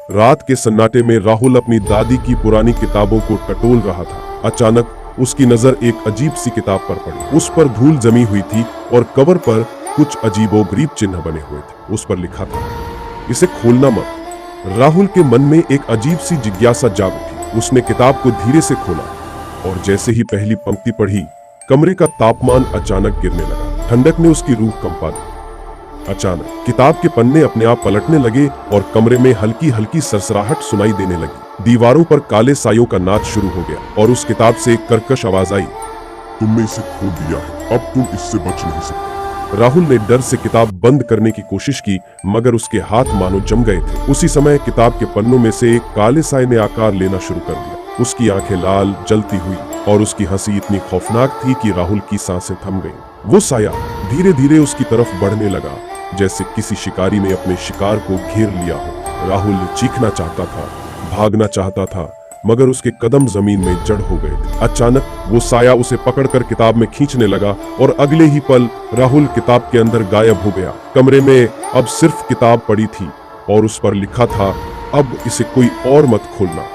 रात के सन्नाटे में राहुल अपनी दादी की पुरानी किताबों को टटोल रहा था। अचानक उसकी नजर एक अजीब सी किताब पर पड़ी। उस पर धूल जमी हुई थी और कवर पर कुछ अजीबोगरीब चिन्ह बने हुए थे। उस पर लिखा था, इसे खोलना मत। राहुल के मन में एक अजीब सी जिज्ञासा जाग उठी। उसने किताब को धीरे से खोला और जैसे ही पहली पंक्ति पढ़ी, कमरे का तापमान अचानक गिरने लगा। ठंडक ने उसकी रूह कंपा दी। अचानक किताब के पन्ने अपने आप पलटने लगे और कमरे में हल्की हल्की सरसराहट सुनाई देने लगी। दीवारों पर काले सायों का नाच शुरू हो गया और उस किताब से एक कर्कश आवाज आई, तुमने इसे खो दिया है, अब तुम इससे बच नहीं सकते। राहुल ने डर से किताब बंद करने की कोशिश की, मगर उसके हाथ मानो जम गए थे। उसी समय किताब के पन्नों में से एक काले साए ने आकार लेना शुरू कर दिया। उसकी आंखें लाल जलती हुई और उसकी हंसी इतनी खौफनाक थी कि राहुल की सांसें थम गईं। वो साया धीरे धीरे उसकी तरफ बढ़ने लगा, जैसे किसी शिकारी ने अपने शिकार को घेर लिया हो। राहुल चीखना चाहता था, भागना चाहता था, मगर उसके कदम जमीन में जड़ हो गए थे। अचानक वो साया उसे पकड़कर किताब में खींचने लगा और अगले ही पल राहुल किताब के अंदर गायब हो गया। कमरे में अब सिर्फ किताब पड़ी थी और उस पर लिखा था, अब इसे कोई और मत खोलना।